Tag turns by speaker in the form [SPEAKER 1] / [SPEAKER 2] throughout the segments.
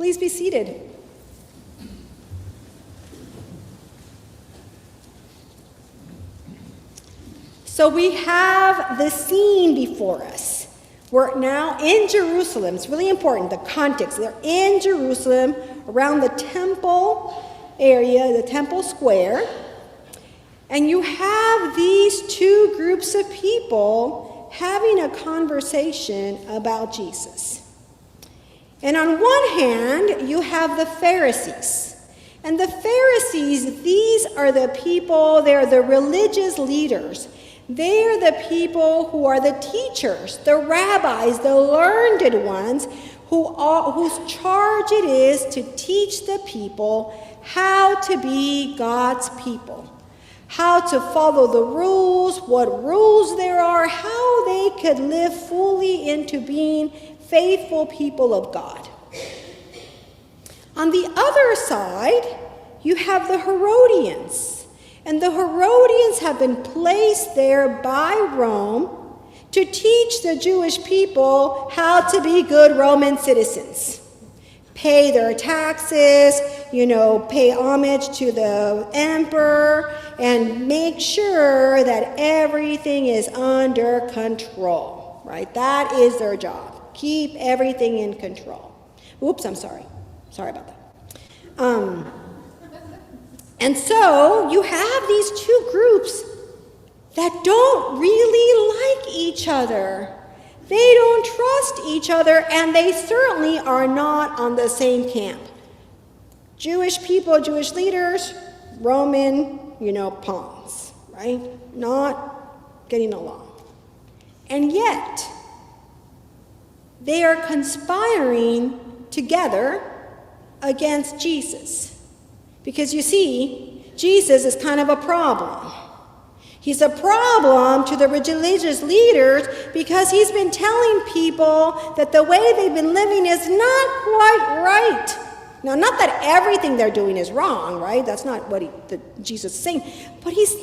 [SPEAKER 1] Please be seated. So we have the scene before us. We're now in Jerusalem. It's really important, the context. They're in Jerusalem, around the temple area, the temple square. And you have these two groups of people having a conversation about Jesus. And on one hand, you have the Pharisees. And the Pharisees, these are the people, they're the religious leaders. They're the people who are the teachers, the rabbis, the learned ones, whose charge it is to teach the people how to be God's people, how to follow the rules, what rules there are, how they could live fully into being faithful people of God. On the other side, you have the Herodians. And the Herodians have been placed there by Rome to teach the Jewish people how to be good Roman citizens. Pay their taxes, pay homage to the emperor, and make sure that everything is under control, right? That is their job. Keep everything in control. Oops, I'm sorry. Sorry about that. And so you have these two groups that don't really like each other. They don't trust each other, and they certainly are not on the same camp. Jewish people, Jewish leaders, Roman, pawns, right? Not getting along. And yet, they are conspiring together against Jesus. Because you see, Jesus is kind of a problem. He's a problem to the religious leaders because he's been telling people that the way they've been living is not quite right. Now, not that everything they're doing is wrong, right? That's not what Jesus is saying. But he's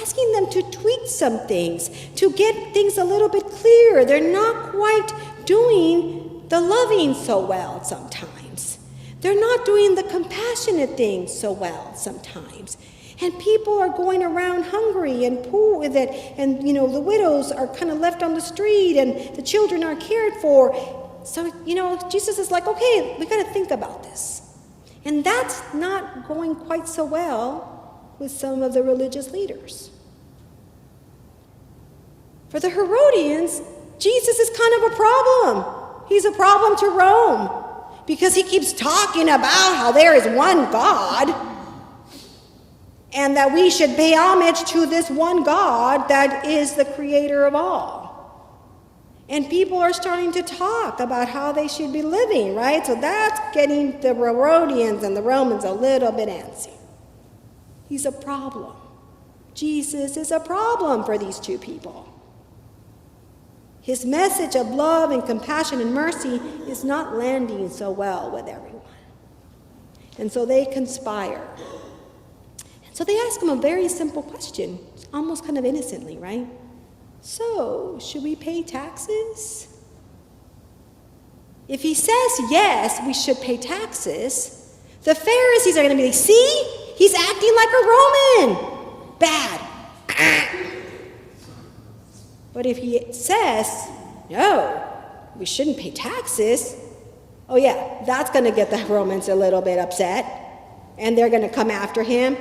[SPEAKER 1] asking them to tweak some things, to get things a little bit clearer. They're not quite doing the loving so well sometimes. They're not doing the compassionate things so well sometimes. And people are going around hungry and poor with it. And, the widows are kind of left on the street and the children are cared for. So, Jesus is like, okay, we got to think about this. And that's not going quite so well with some of the religious leaders. For the Herodians, Jesus is kind of a problem. He's a problem to Rome. Because he keeps talking about how there is one God and that we should pay homage to this one God that is the creator of all. And people are starting to talk about how they should be living, right? So that's getting the Herodians and the Romans a little bit antsy. He's a problem. Jesus is a problem for these two people. His message of love and compassion and mercy is not landing so well with everyone. And so they conspire. And so they ask him a very simple question, almost kind of innocently, right? So, should we pay taxes? If he says yes, we should pay taxes, the Pharisees are going to be like, see, he's acting like a Roman. Bad. But if he says, no, we shouldn't pay taxes, oh yeah, that's going to get the Romans a little bit upset, and they're going to come after him.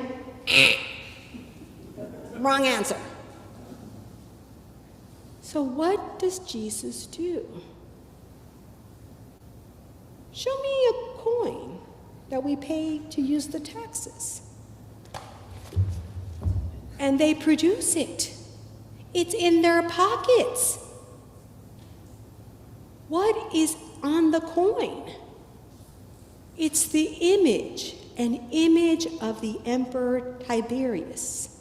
[SPEAKER 1] Wrong answer. So what does Jesus do? Show me a coin that we pay to use the taxes. And they produce it. It's in their pockets. What is on the coin? It's the image, an image of the Emperor Tiberius.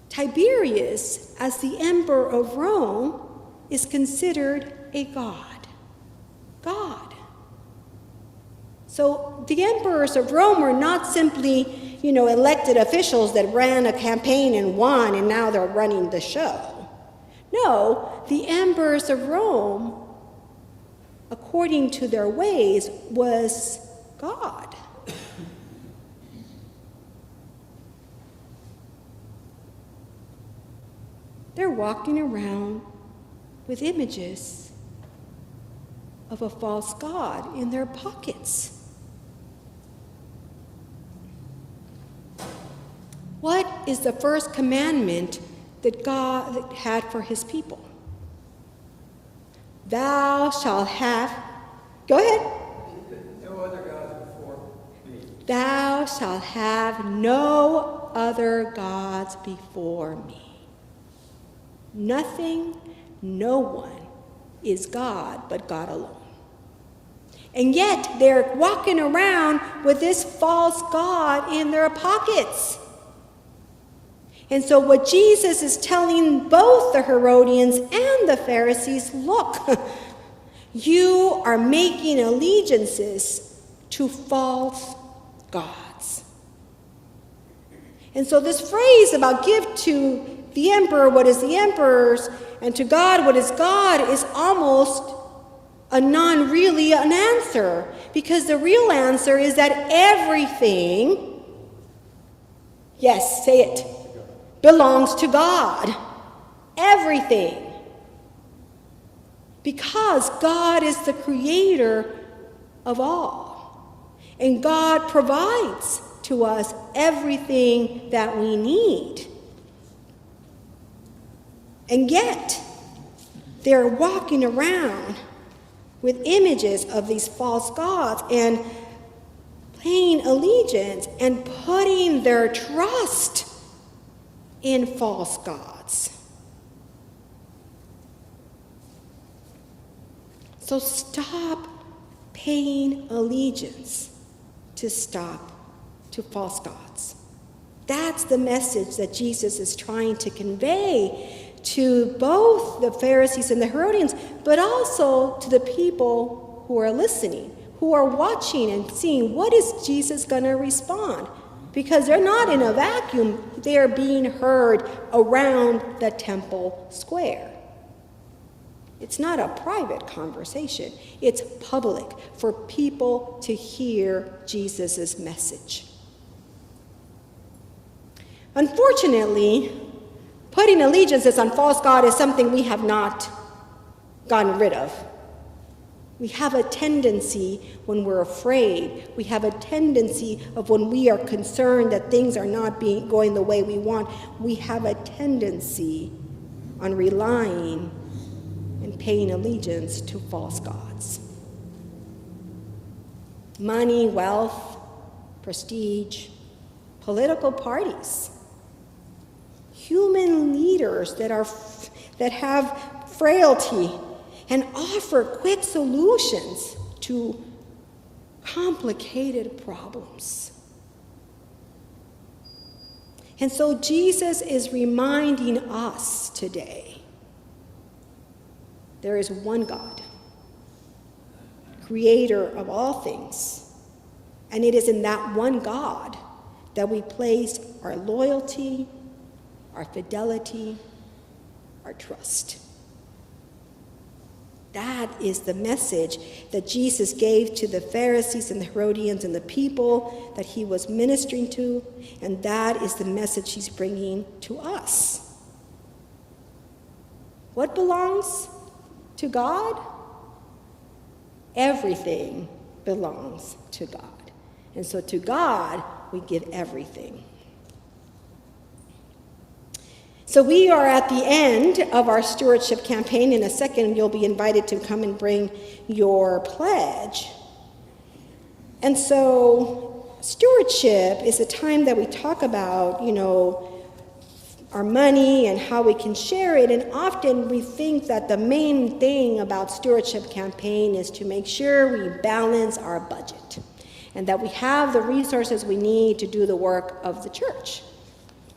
[SPEAKER 1] Tiberius, as the emperor of Rome, is considered a god. God. So the emperors of Rome were not simply, elected officials that ran a campaign and won, and now they're running the show. No, the emperors of Rome according to their ways was God. They're walking around with images of a false god in their pockets. What is the first commandment that God had for his people? Thou shalt have, go ahead.
[SPEAKER 2] No other gods before me.
[SPEAKER 1] Thou shalt have no other gods before me. Nothing, no one is God but God alone. And yet they're walking around with this false god in their pockets. And so what Jesus is telling both the Herodians and the Pharisees, look, you are making allegiances to false gods. And so this phrase about give to the emperor what is the emperor's and to God what is God is almost really an answer. Because the real answer is that everything, yes, say it, belongs to God. Everything. Because God is the creator of all. And God provides to us everything that we need. And yet, they're walking around with images of these false gods and paying allegiance and putting their trust in false gods. So stop paying allegiance to false gods. That's the message that Jesus is trying to convey to both the Pharisees and the Herodians, but also to the people who are listening, who are watching and seeing what is Jesus going to respond. Because they're not in a vacuum, they are being heard around the temple square. It's not a private conversation, it's public for people to hear Jesus' message. Unfortunately, putting allegiances on false god is something we have not gotten rid of. We have a tendency when we're afraid. We have a tendency of when we are concerned that things are not going the way we want. We have a tendency on relying and paying allegiance to false gods. Money, wealth, prestige, political parties, human leaders that have frailty and offer quick solutions to complicated problems. And so Jesus is reminding us today, there is one God, creator of all things, and it is in that one God that we place our loyalty, our fidelity, our trust. That is the message that Jesus gave to the Pharisees and the Herodians and the people that he was ministering to, and that is the message he's bringing to us. What belongs to God? Everything belongs to God. And so to God, we give everything. So we are at the end of our stewardship campaign. In a second, you'll be invited to come and bring your pledge. And so stewardship is a time that we talk about, our money and how we can share it. And often we think that the main thing about stewardship campaign is to make sure we balance our budget and that we have the resources we need to do the work of the church.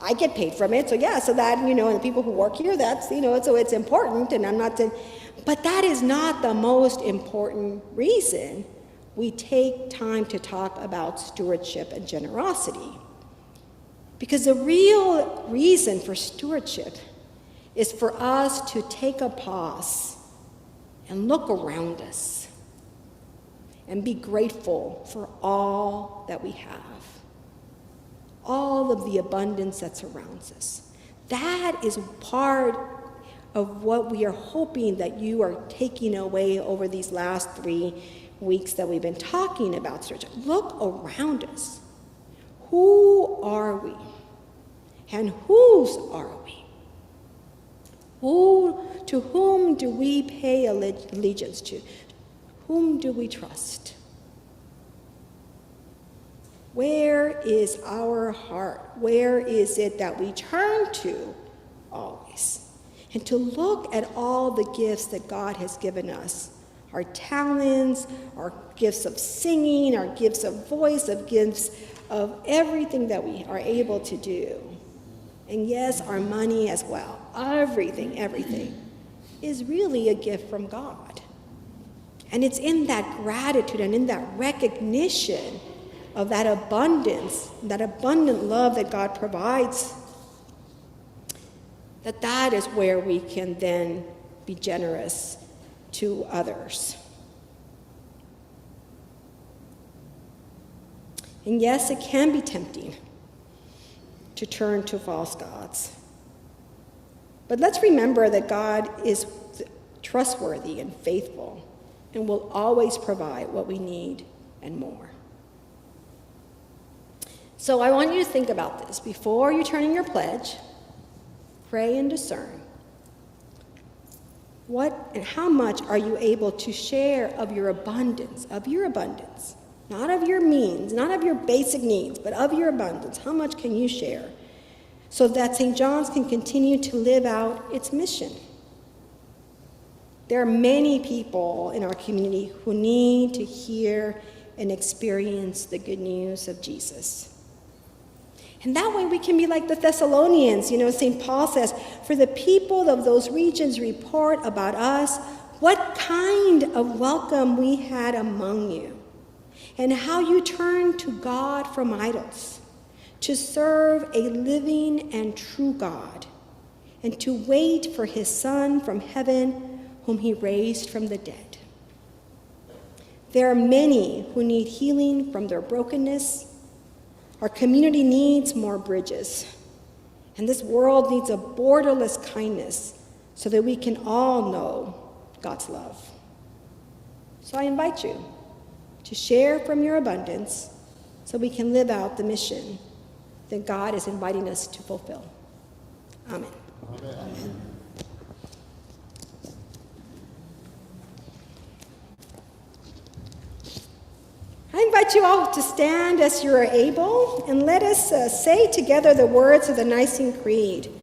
[SPEAKER 1] I get paid from it, so that, and the people who work here, that's, so it's important, and I'm not saying, but that is not the most important reason we take time to talk about stewardship and generosity. Because the real reason for stewardship is for us to take a pause and look around us and be grateful for all that we have, all of the abundance that surrounds us. That is part of what we are hoping that you are taking away over these last 3 weeks that we've been talking about church. Look around us. Who are we? And whose are we? To whom do we pay allegiance to? Whom do we trust? Where is our heart? Where is it that we turn to always? And to look at all the gifts that God has given us, our talents, our gifts of singing, our gifts of voice, our gifts of everything that we are able to do. And yes, our money as well. Everything is really a gift from God. And it's in that gratitude and in that recognition of that abundance, that abundant love that God provides, that is where we can then be generous to others. And yes, it can be tempting to turn to false gods. But let's remember that God is trustworthy and faithful and will always provide what we need and more. So I want you to think about this. Before you turn in your pledge, pray and discern. What and how much are you able to share of your abundance, not of your means, not of your basic needs, but of your abundance? How much can you share so that St. John's can continue to live out its mission? There are many people in our community who need to hear and experience the good news of Jesus. And that way we can be like the Thessalonians. St. Paul says, for the people of those regions report about us what kind of welcome we had among you, and how you turned to God from idols, to serve a living and true God, and to wait for his Son from heaven, whom he raised from the dead. There are many who need healing from their brokenness. Our community needs more bridges, and this world needs a borderless kindness so that we can all know God's love. So I invite you to share from your abundance so we can live out the mission that God is inviting us to fulfill. Amen. Amen. I invite you all to stand as you are able, and let us say together the words of the Nicene Creed.